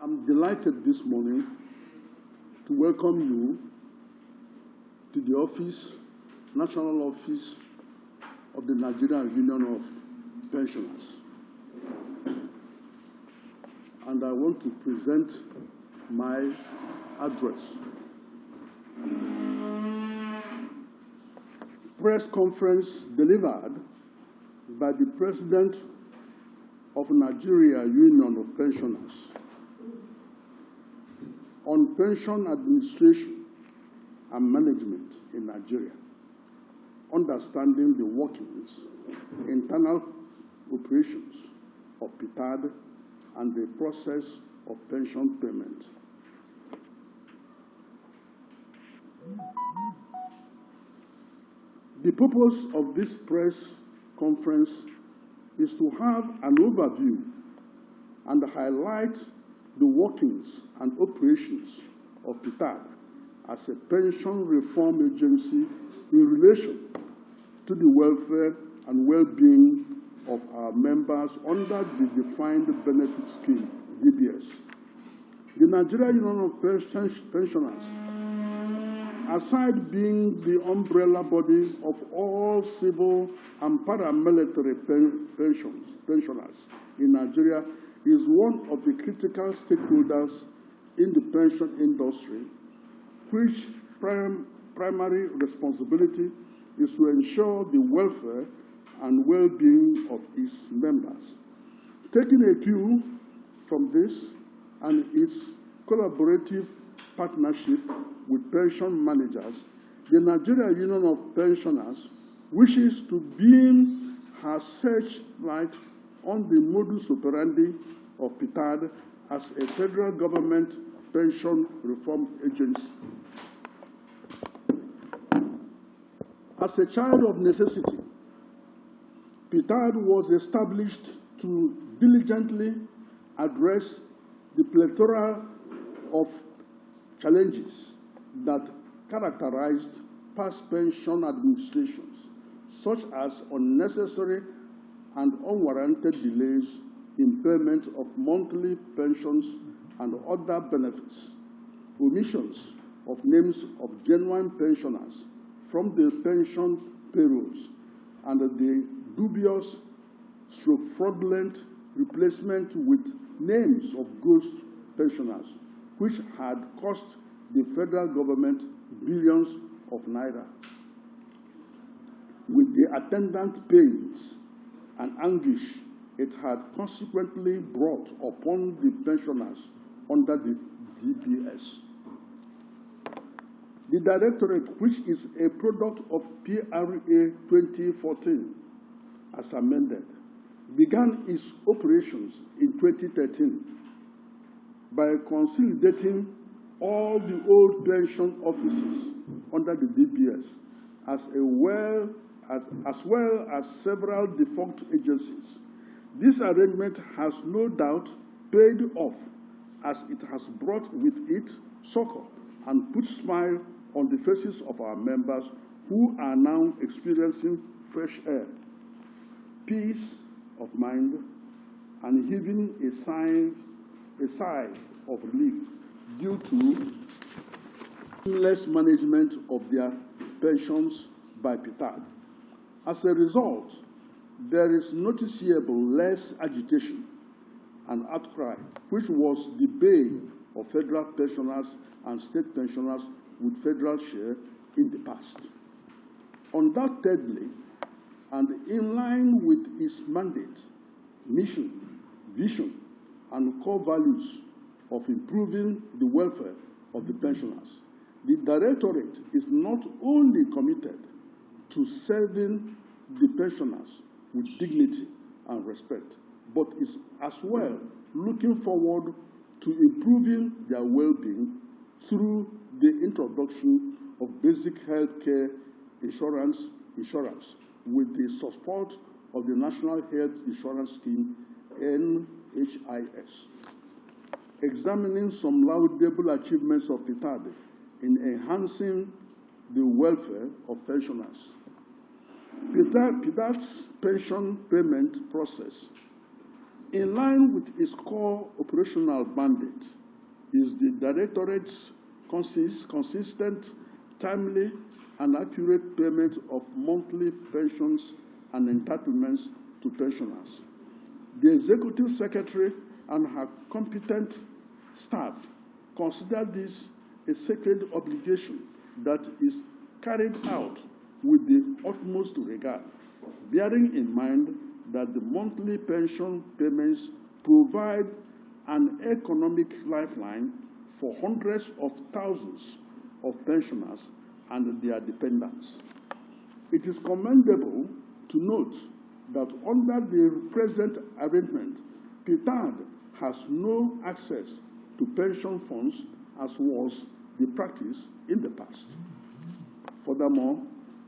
I'm delighted this morning to welcome you to the office, National Office of the Nigerian Union of Pensioners. And I want to present my address. Press conference delivered by the President of Nigeria Union of Pensioners on pension administration and management in Nigeria, understanding the workings, internal operations of PITAD, and the process of pension payment. The purpose of this press conference is to have an overview and highlight the workings and operations of PITAD as a pension reform agency in relation to the welfare and well-being of our members under the Defined Benefit Scheme, DBS. The Nigerian Union of Pensioners, aside being the umbrella body of all civil and paramilitary pensioners in Nigeria, is one of the critical stakeholders in the pension industry, which primary responsibility is to ensure the welfare and well-being of its members. Taking a cue from this and its collaborative partnership with pension managers, the Nigerian Union of Pensioners wishes to beam her searchlight on the modus operandi of PITAD as a federal government pension reform agency. As a child of necessity, PITAD was established to diligently address the plethora of challenges that characterized past pension administrations, such as unnecessary and unwarranted delays in payment of monthly pensions and other benefits, omissions of names of genuine pensioners from the pension payrolls, and the dubious fraudulent replacement with names of ghost pensioners, which had cost the federal government billions of naira, with the attendant pains and anguish it had consequently brought upon the pensioners under the DBS. The Directorate, which is a product of PRA 2014, as amended, began its operations in 2013 by consolidating all the old pension offices under the DBS, as well as several defunct agencies. This arrangement has no doubt paid off, as it has brought with it succor and put smile on the faces of our members, who are now experiencing fresh air, peace of mind, and heaving a sigh of relief due to seamless management of their pensions by PITAD. As a result, there is noticeable less agitation and outcry, which was the bane of federal pensioners and state pensioners with federal share in the past. Undoubtedly, and in line with its mandate, mission, vision, and core values of improving the welfare of the pensioners, the Directorate is not only committed to serving the pensioners with dignity and respect, but is as well looking forward to improving their well-being through the introduction of basic health care insurance with the support of the National Health Insurance Scheme, NHIS. Examining some laudable achievements of PITAD in enhancing the welfare of pensioners. PITAD's pension payment process, in line with its core operational mandate, is the Directorate's consistent, timely, and accurate payment of monthly pensions and entitlements to pensioners. The Executive Secretary and her competent staff consider this a sacred obligation that is carried out with the utmost regard, bearing in mind that the monthly pension payments provide an economic lifeline for hundreds of thousands of pensioners and their dependents. It is commendable to note that under the present arrangement, PITAD has no access to pension funds as was the practice in the past. Furthermore,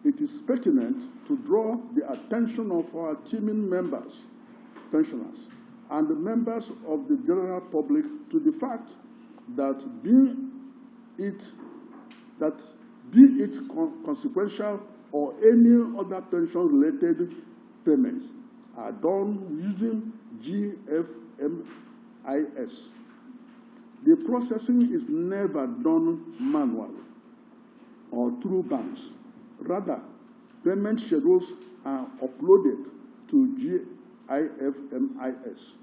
it is pertinent to draw the attention of our teaming members, pensioners, and the members of the general public to the fact that be it consequential or any other pension-related payments are done using GFMIS. The processing is never done manually or through banks. Rather, payment schedules are uploaded to GIFMIS,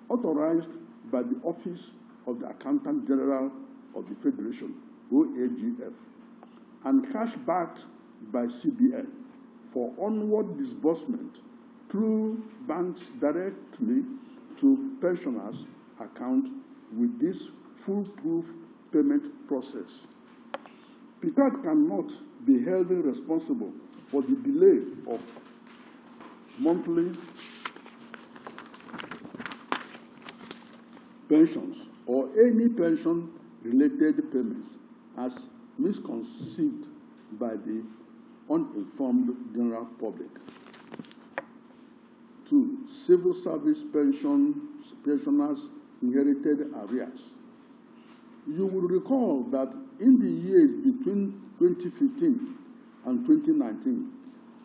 authorized by the Office of the Accountant General of the Federation, OAGF, and cash-backed by CBN for onward disbursement through banks directly to pensioners' account with this foolproof payment process. PITAD cannot be held responsible for the delay of monthly pensions or any pension-related payments as misconceived by the uninformed general public. 2. Civil service pensioners inherited arrears. You will recall that in the years between 2015 and 2019,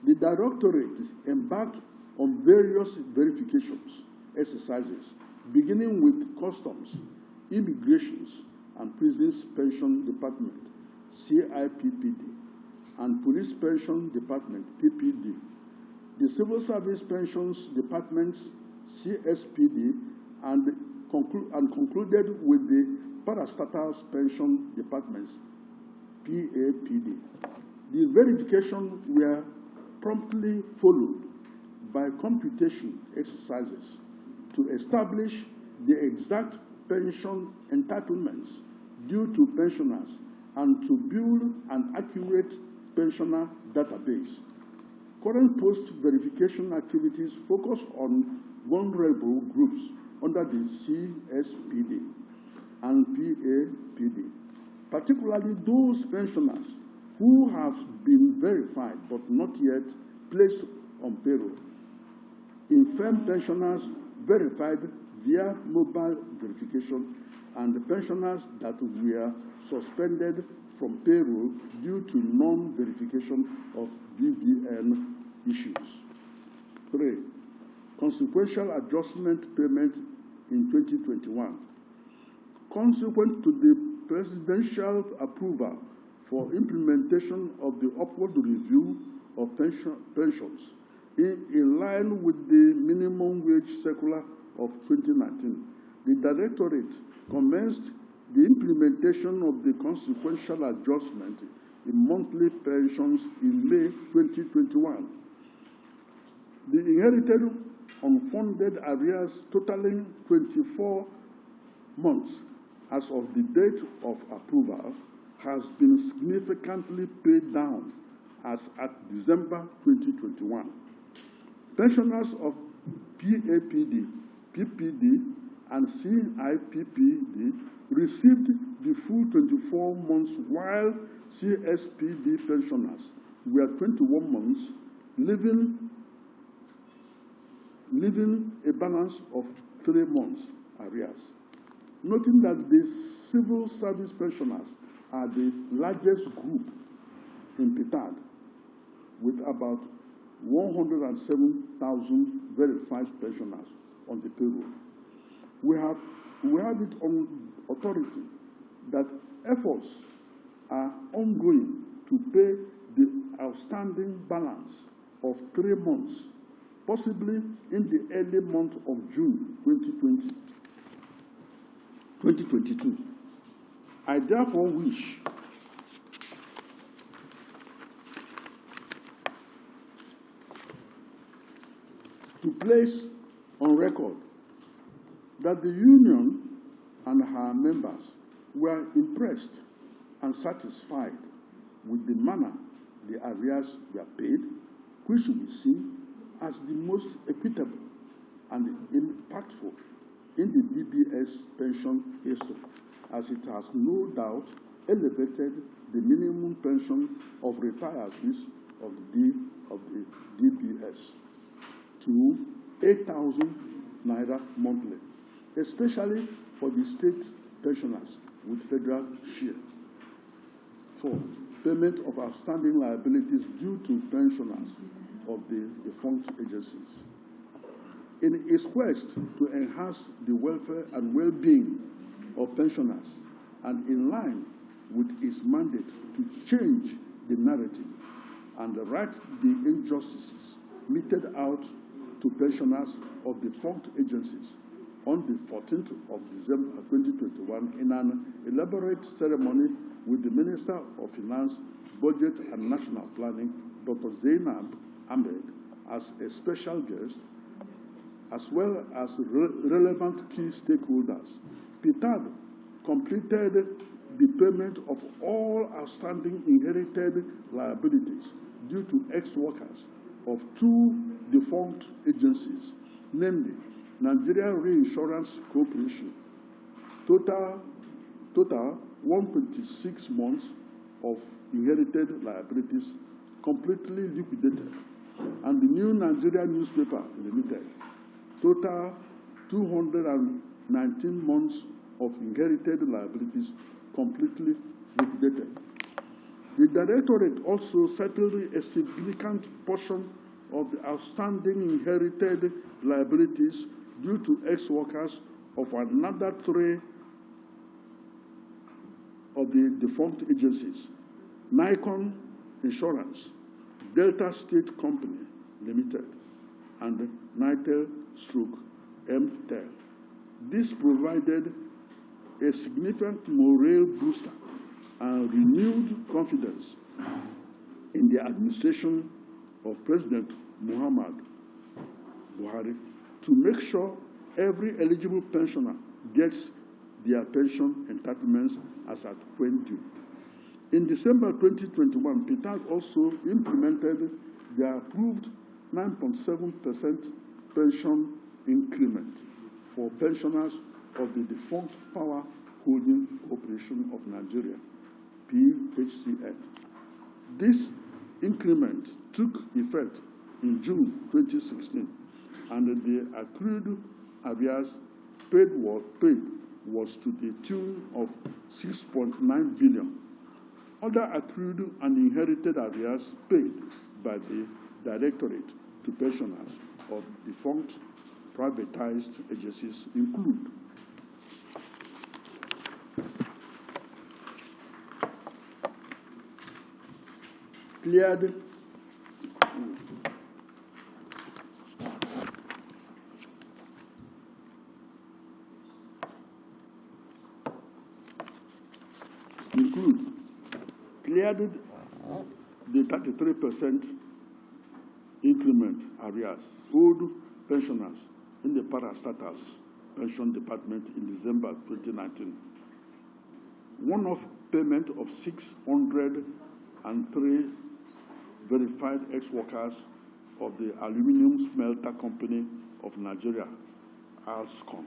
the Directorate embarked on various verifications exercises, beginning with Customs, Immigrations, and Prisons Pension Department, CIPPD, and Police Pension Department, PPD, the Civil Service Pensions Departments, CSPD, and concluded with the Parastatals Pension Departments, PAPD. The verification were promptly followed by computation exercises to establish the exact pension entitlements due to pensioners and to build an accurate pensioner database. Current post-verification activities focus on vulnerable groups under the CSPD and PAPD, particularly those pensioners who have been verified but not yet placed on payroll. Infirm pensioners verified via mobile verification, and the pensioners that were suspended from payroll due to non-verification of BVN issues. 3. Consequential adjustment payment in 2021. Consequent to the presidential approval for implementation of the upward review of pensions in line with the minimum wage circular of 2019, the Directorate commenced the implementation of the consequential adjustment in monthly pensions in May 2021. The inherited unfunded arrears totaling 24 months as of the date of approval has been significantly paid down as at December 2021. Pensioners of PAPD, PPD, and CIPPD received the full 24 months, while CSPD pensioners were 21 months, leaving a balance of 3 months arrears. Noting that the civil service pensioners are the largest group in PITAD, with about 107,000 verified pensioners on the payroll. We have it on authority that efforts are ongoing to pay the outstanding balance of 3 months, possibly in the early month of June 2022. I therefore wish to place on record that the union and her members were impressed and satisfied with the manner the arrears were paid, which we see as the most equitable and impactful in the DBS pension history, as it has no doubt elevated the minimum pension of retirees of the DBS to 8,000 naira monthly, especially for the state pensioners with federal share. 4, payment of outstanding liabilities due to pensioners of the defunct agencies. In its quest to enhance the welfare and well-being of pensioners, and in line with its mandate to change the narrative and right the injustices meted out to pensioners of defunct agencies, on the 14th of December 2021, in an elaborate ceremony with the Minister of Finance, Budget and National Planning, Dr. Zainab Ahmed, as a special guest, as well as relevant key stakeholders. PITAD completed the payment of all outstanding inherited liabilities due to ex-workers of 2 defunct agencies, namely Nigeria Reinsurance Corporation. Total 126 months of inherited liabilities completely liquidated, and the New Nigeria Newspaper Limited. Total 219 months of inherited liabilities completely liquidated. The Directorate also settled a significant portion of the outstanding inherited liabilities due to ex-workers of another 3 of the defunct agencies: Nikon Insurance, Delta State Company Limited, and Nitel/MTEL. This provided a significant morale booster and renewed confidence in the administration of President Muhammad Buhari to make sure every eligible pensioner gets their pension entitlements as at when due. In December 2021, PITAD also implemented the approved 9.7% pension increment for pensioners of the defunct Power Holding Corporation of Nigeria, PHCN. This increment took effect in June 2016, and the accrued arrears paid was to the tune of 6.9 billion. Other accrued and inherited arrears paid by the Directorate to pensioners of defunct privatized agencies include: cleared the 33% increment arrears owed pensioners in the parastatals pension department in December 2019. One-off payment of 603 verified ex-workers of the Aluminum Smelter Company of Nigeria, ALSCOM.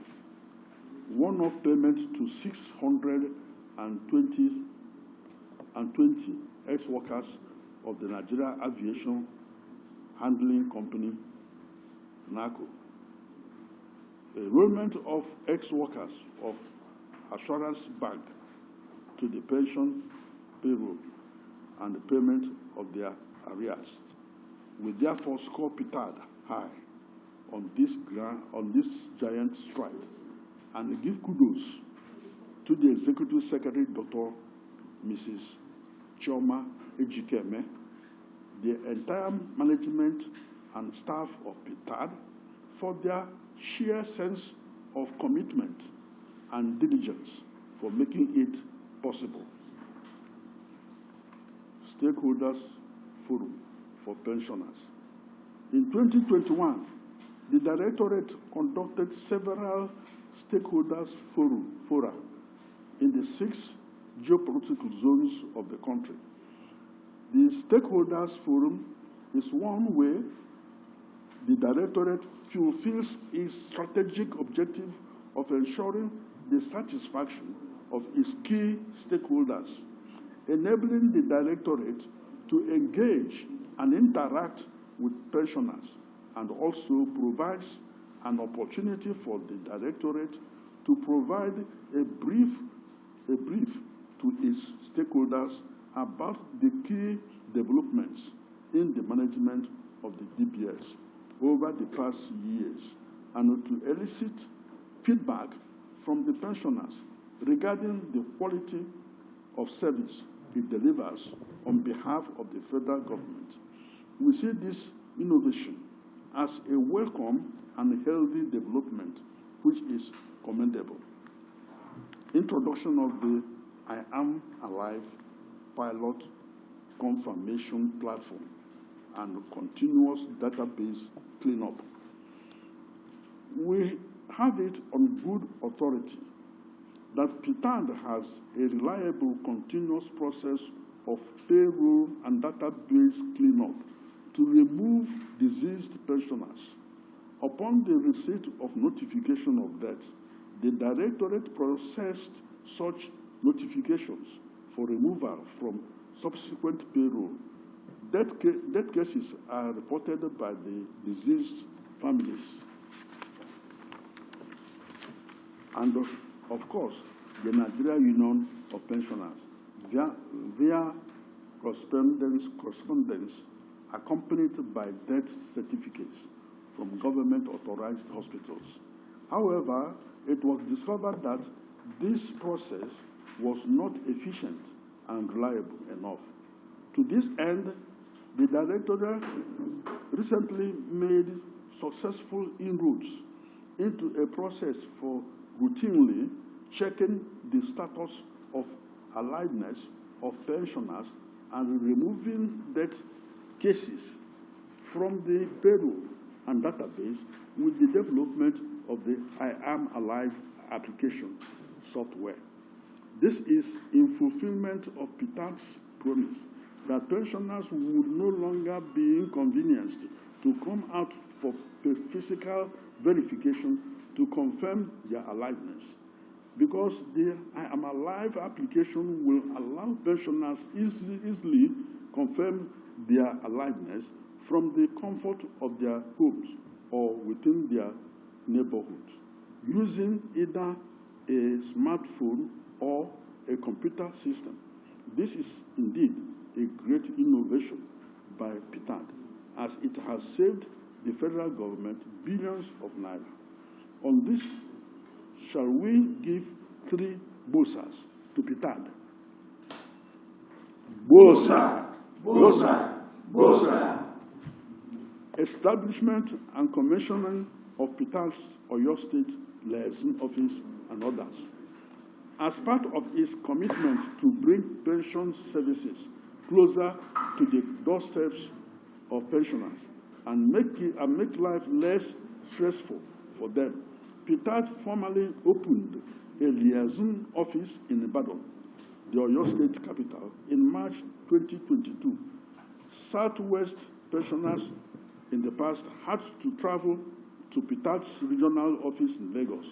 One-off payment to 620 ex-workers of the Nigeria Aviation Handling Company, NACO. Enrollment of ex-workers of Assurance Bank to the pension payroll and the payment of their arrears. We therefore score PITAD high on this giant stride and give kudos to the Executive Secretary, Dr. Mrs. Chioma Ejikeme, the entire management and staff of PITAD for their sheer sense of commitment and diligence for making it possible. Stakeholders Forum for Pensioners. In 2021, the Directorate conducted several stakeholders fora in the 6 geopolitical zones of the country. The Stakeholders Forum is one way the Directorate fulfills its strategic objective of ensuring the satisfaction of its key stakeholders, enabling the Directorate to engage and interact with pensioners, and also provides an opportunity for the Directorate to provide a brief to its stakeholders about the key developments in the management of the DBS over the past years, and to elicit feedback from the pensioners regarding the quality of service it delivers on behalf of the federal government. We see this innovation as a welcome and healthy development, which is commendable. Introduction of the I Am Alive pilot confirmation platform and continuous database cleanup. We have it on good authority that PITAD has a reliable continuous process of payroll and database cleanup to remove diseased pensioners. Upon the receipt of notification of death, the Directorate processed such notifications for removal from subsequent payroll. Death cases are reported by the deceased families. And of course, the Nigeria Union of Pensioners, via correspondence accompanied by death certificates from government-authorized hospitals. However, it was discovered that this process was not efficient and reliable enough. To this end, the Directorate recently made successful inroads into a process for routinely checking the status of aliveness of pensioners and removing death cases from the payroll and database with the development of the I Am Alive application software. This is in fulfillment of PITAD's promise that pensioners would no longer be inconvenienced to come out for physical verification to confirm their aliveness, because the I Am Alive application will allow pensioners easily confirm their aliveness from the comfort of their homes or within their neighborhood, using either a smartphone or a computer system. This is indeed a great innovation by PITAD, as it has saved the federal government billions of naira. On this, shall we give 3 bosas to PITAD? Bosa, bosa, bosa. Establishment and commissioning of PITAD's Oyo State Liaison Office and others. As part of its commitment to bring pension services closer to the doorsteps of pensioners and make life less stressful for them, PITAD formally opened a liaison office in Ibadan, the Oyo State capital, in March 2022. Southwest pensioners in the past had to travel to PITAD's regional office in Lagos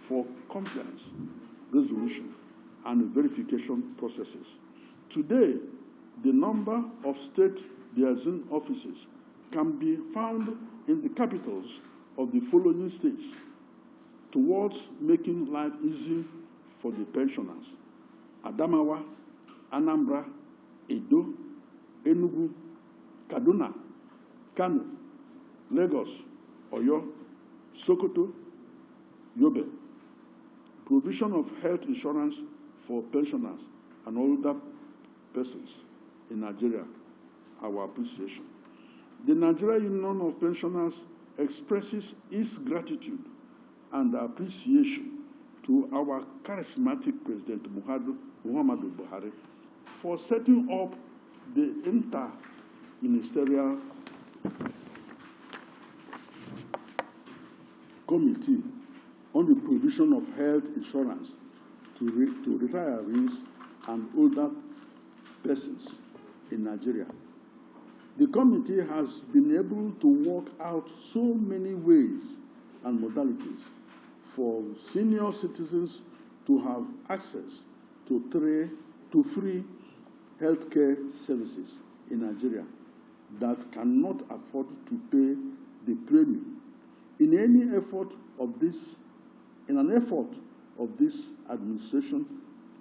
for compliance, resolution, and verification processes. Today, the number of state liaison offices can be found in the capitals of the following states, towards making life easy for the pensioners: Adamawa, Anambra, Edo, Enugu, Kaduna, Kano, Lagos, Oyo, Sokoto, Yobe, provision of health insurance for pensioners and older persons in Nigeria, our appreciation. The Nigeria Union of Pensioners expresses its gratitude and appreciation to our charismatic President Muhammadu Buhari for setting up the inter-ministerial committee on the provision of health insurance to retirees and older persons in Nigeria. The committee has been able to work out so many ways and modalities for senior citizens to have access to free healthcare services in Nigeria that cannot afford to pay the premium. In an effort of this administration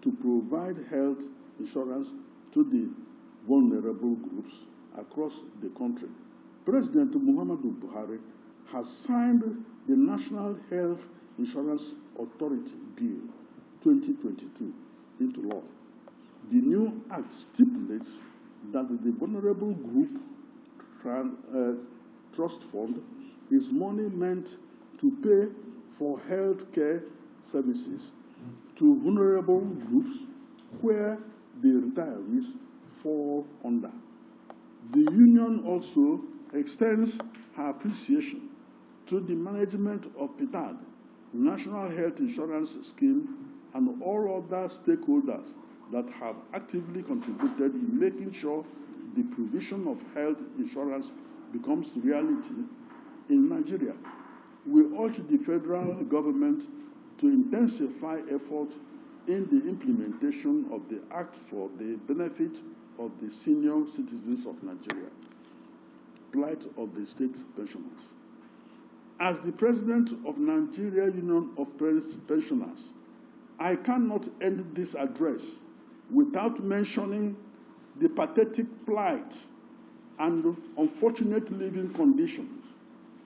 to provide health insurance to the vulnerable groups across the country, President Muhammadu Buhari has signed the National Health Insurance Authority Bill 2022 into law. The new act stipulates that the vulnerable group trust fund is money meant to pay for health care services to vulnerable groups where the retirees fall under. The union also extends her appreciation to the management of PITAD, National Health Insurance Scheme, and all other stakeholders that have actively contributed in making sure the provision of health insurance becomes reality in Nigeria. We urge the federal government to intensify effort in the implementation of the Act for the benefit of the senior citizens of Nigeria, plight of the state pensioners. As the president of Nigeria Union of Pensioners, I cannot end this address without mentioning the pathetic plight and unfortunate living conditions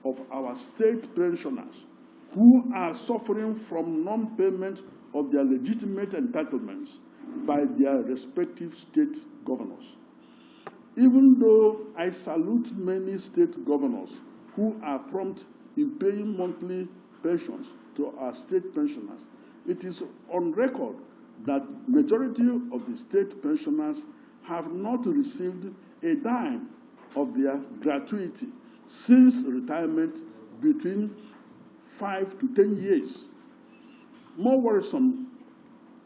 of our state pensioners who are suffering from non-payment of their legitimate entitlements by their respective state governors. Even though I salute many state governors who are prompt in paying monthly pensions to our state pensioners, it is on record that majority of the state pensioners have not received a dime of their gratuity since retirement between 5 to 10 years. More worrisome,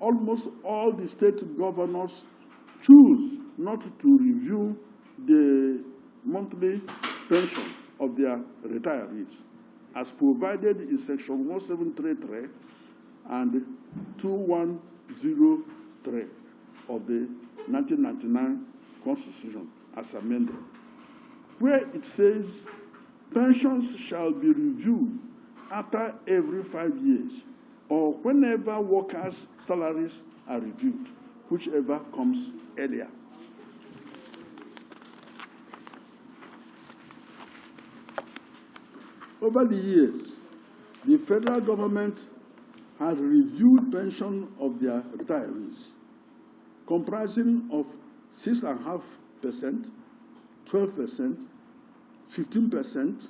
almost all the state governors choose not to review the monthly pension of their retirees, as provided in Section 1733 and 2103 of the 1999 Constitution as amended, where it says pensions shall be reviewed after every 5 years or whenever workers' salaries are reviewed, whichever comes earlier. Over the years, the federal government has reviewed pension of their retirees, comprising of 6.5%, 12%, 15%,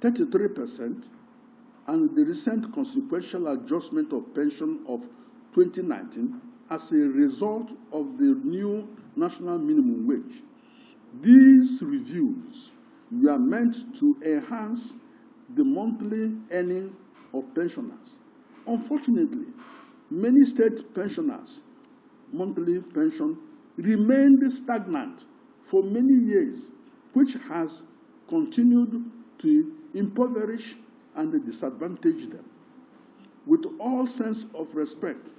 33%, and the recent consequential adjustment of pension of 2019 as a result of the new national minimum wage. These reviews were meant to enhance the monthly earning of pensioners. Unfortunately, many state pensioners' monthly pension remained stagnant for many years, which has continued to impoverish and disadvantage them. With all sense of respect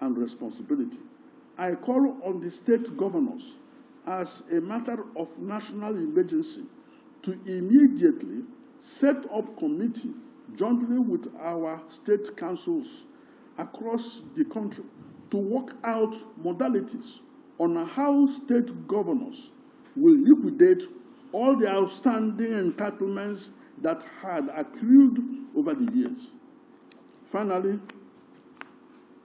and responsibility, I call on the state governors, as a matter of national emergency, to immediately set up committee jointly with our state councils across the country to work out modalities on how state governors will liquidate all the outstanding entitlements that had accrued over the years. Finally,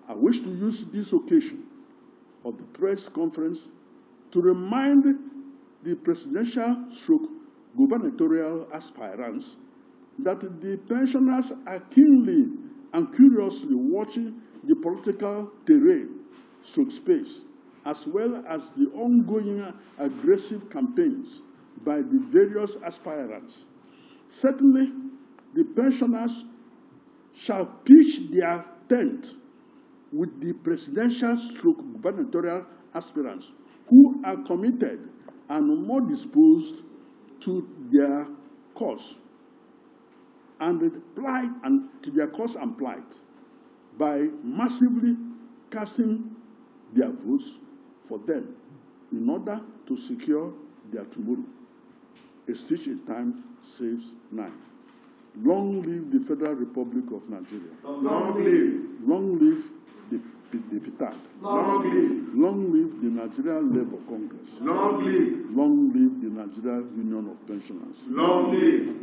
I wish to use this occasion of the press conference to remind the presidential/gubernatorial aspirants that the pensioners are keenly and curiously watching the political terrain /space, as well as the ongoing aggressive campaigns by the various aspirants. Certainly, the pensioners shall pitch their tent with the presidential/gubernatorial aspirants who are committed and more disposed to their cause and plight by massively casting their votes for them in order to secure their tomorrow. A stitch in time saves 9. Long live the Federal Republic of Nigeria. Long live. Long live the PITAD. Long live. Long live the Nigerian Labour Congress. Long live. Long live the Nigerian Union of Pensioners. Long live.